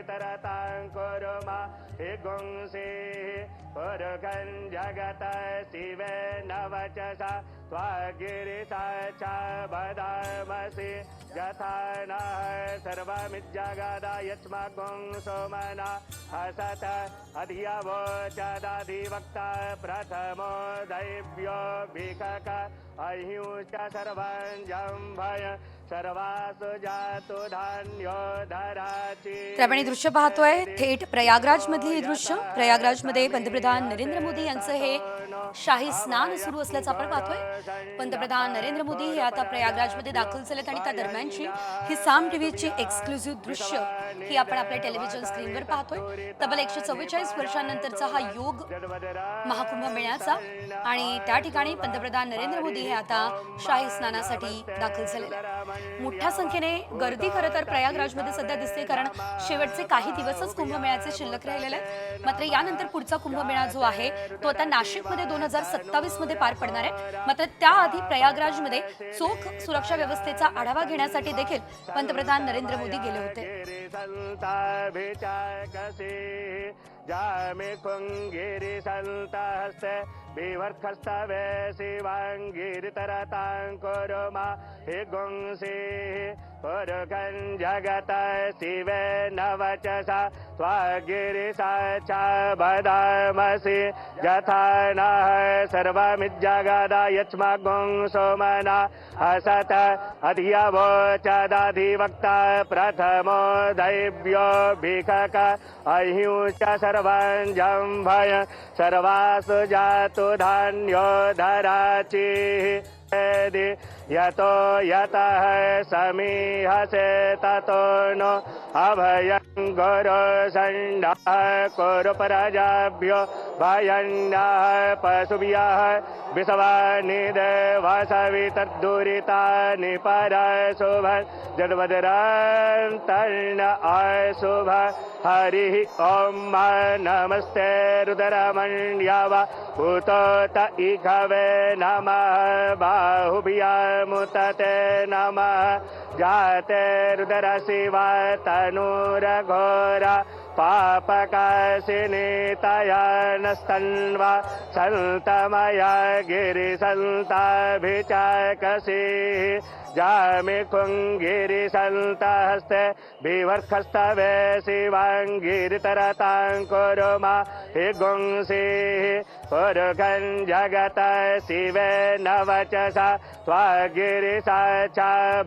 गिरितरतां कुर्मा हे गुंसे पुरुषं जगत शिवे नवचसा त्वागिरिसा च वदामसि यथा नः सर्वमिज्जगदा यस्माकं सोमना हसत अधियवोचदाधिवक्ता प्रथमो दैव्यो भिषक अहिंश्च सर्वं जम्भय सर्वासु जातु धान्यो धराची। तर आपण हे दृश्य पाहतोय थेट प्रयागराज मधली दृश्य। प्रयागराज मध्ये पंतप्रधान नरेंद्र मोदी यांचं हे शाही स्नान सुरू असल्याचं आपण पाहतोय। पंतप्रधान नरेंद्र मोदी हे आता प्रयागराज मध्ये दाखल झालेत आणि त्या दरम्यानची ही साम टीव्हीची एक्सक्लुझिव्ह दृश्य ही आपण आपल्या टेलिव्हिजन स्क्रीनवर पाहतोय। तब्बल 144 वर्षांनंतरचा हा योग महाकुंभ मेळ्याचा आणि त्या ठिकाणी पंतप्रधान नरेंद्र मोदी हे आता शाही स्नानासाठी दाखल झालेले आहेत। मोठ्या संख्येने गर्दी खरं तर प्रयागराजमध्ये सध्या दिसते, कारण शेवटचे काही दिवसच कुंभमेळ्याचे शिल्लक राहिलेले आहेत। मात्र यानंतर पुढचा कुंभमेळा जो आहे तो आता नाशिकमध्ये 2027 मध्ये पार पडणार आहे। मात्र त्याआधी प्रयागराजमध्ये चोख सुरक्षा व्यवस्थेचा आढावा घेण्यासाठी देखील पंतप्रधान नरेंद्र मोदी गेले होते। जामे कुंगिरी संतहस्ते विवर्खस्तवे शिवांगिरितरतां कुर्मा हे गुंसे पुरुषं जगत शिवे नवचसा त्वागिरिसा च वदामसि यथा नः सर्वमिज्जगदा यस्माकं सोमना हसत अधियवोचदाधिवक्ता प्रथमो दैव्यो भिषक अहिंश्च सर्वं जम्भय सर्वासु जातु धान्यो धराची। यतो यतः समीहसे ततो नो अभयं गुरु संडः कुरु प्रजाभ्यो भयन्नः पशुभ्यः विश्वानि देवसवितद्दुरितानि परशुभ जन्मदरन्तर्न अशुभ हरिः ॐ नमस्ते रुद्रमण्यव उतोत इघवे नमः बाहुभ्यामुतते नमः जाते रुद्र शिवा तनूरघोरा पापकाशिनी तया नस्तन्वा सन्तमया गिरिसन्ताभिचाकसी जामे कुंगिरी संतहस्ते विवर्खस्तवे शिवांगिरितरतां कुर्मा हे गुंसे पुरुषं जगत शिवे नवचसा त्वागिरिसा च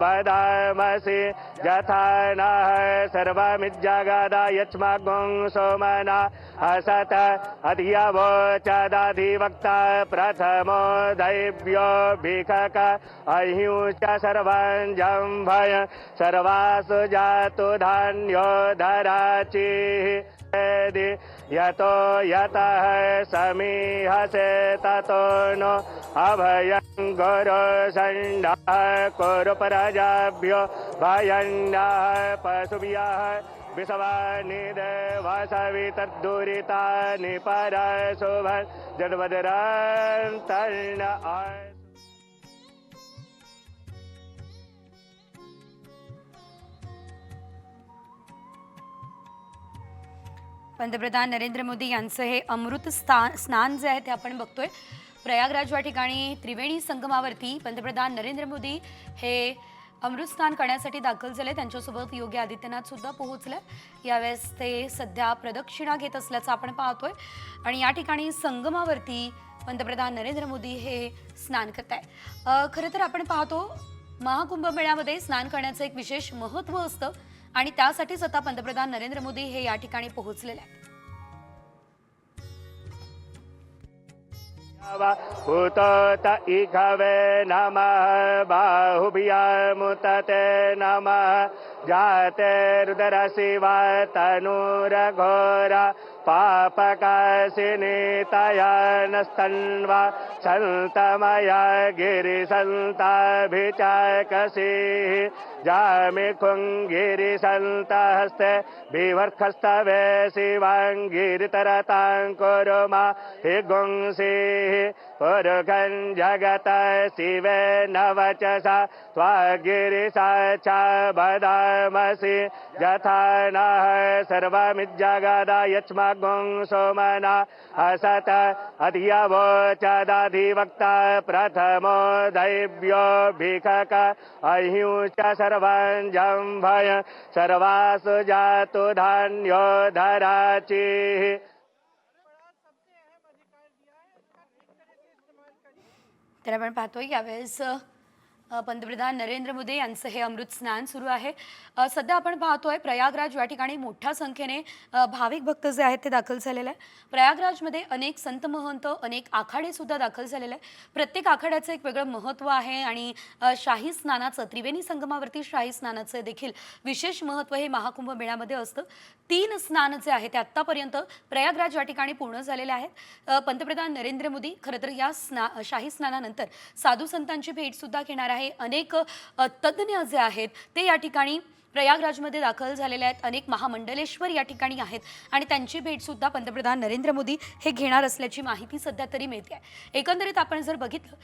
वदामसि यथा नः सर्वमिज्जगदा यस्माकं सोमना हसत अधियवोचदाधिवक्ता प्रथमो दैव्यो भिषक अहिंश्च सर्वं जम्भय सर्वासु जातु धान्यो धराची। यतो यतः समीहसे ततो नो अभयं गुरु संडः कुरु प्रजाभ्यो भयन्नः पशुभ्यः विश्वानि देवसवितद्दुरितानि परशुभ जन्मदरन्तर्न पंतप्रधान नरेंद्र मोदी यांचं हे अमृत स्नान जे आहे ते आपण बघतोय। प्रयागराज या ठिकाणी त्रिवेणी संगमावरती पंतप्रधान नरेंद्र मोदी हे अमृत स्नान करण्यासाठी दाखल झाले। त्यांच्यासोबत योगी आदित्यनाथ सुद्धा पोहोचले। यावेळेस ते सध्या प्रदक्षिणा घेत असल्याचं आपण पाहतोय आणि या ठिकाणी संगमावरती पंतप्रधान नरेंद्र मोदी हे स्नान करत आहे। खरं तर आपण पाहतो महाकुंभ मेळ्यामध्ये स्नान करण्याचं एक विशेष महत्त्व असतं आणि त्यासाठीच आता पंतप्रधान नरेंद्र मोदी हे या ठिकाणी पोहोचलेले आहेत। उतोत इघवे नमः बाहुभ्यामुतते नमः जाते रुद्र शिवा तनूरघोरा पापकाशिनी तया नस्तन्वा सन्तमया गिरिसन्ताभिचाकसी जामे कुंगिरी संतहस्ते विवर्खस्तवे शिवांगिरितरतां कुर्मा हे गुंसे पुरुषं जगत शिवेन वचसा त्वागिरिसा च वदामसि यथा नः सर्वमिज्जगद यच्मगुं सोमना असत अधियवोचदधिवक्ता प्रथमो दैव्यो भिखक अहिंश्च सर्वं जम्भय सर्वासु जातु धान्यो धराचिः। तर आपण पाहतोय यावेळेस पंतप्रधान नरेंद्र मोदी यांचं हे अमृत स्नान सुरू आहे। सध्या आपण पाहतोय प्रयागराज या ठिकाणी मोठ्या संख्येने भाविक भक्त जे आहेत ते दाखल झालेले आहे। प्रयागराजमध्ये अनेक संत महंत अनेक आखाडे सुद्धा दाखल झालेले आहे। प्रत्येक आखाड्याचं एक वेगळं महत्त्व आहे आणि शाही स्नानाचं त्रिवेणी संगमावरती शाही स्नानाचं देखील विशेष महत्त्व हे महाकुंभ मेळ्यामध्ये असतं। 3 स्नान जे आहेत ते आत्तापर्यंत प्रयागराज या ठिकाणी पूर्ण झालेले आहेत। पंतप्रधान नरेंद्र मोदी खरं तर या शाही स्नानानंतर साधू संतांची भेट सुद्धा घेणार आहे। अनेक तज्ञ जे आहेत ते या ठिकाणी प्रयागराजमध्ये दाखल झालेले आहेत। अनेक महामंडलेश्वर या ठिकाणी आहेत आणि त्यांची भेट सुद्धा पंतप्रधान नरेंद्र मोदी हे घेणार असल्याची माहिती सध्या तरी मिळते आहे। एकंदरीत आपण जर बघितलं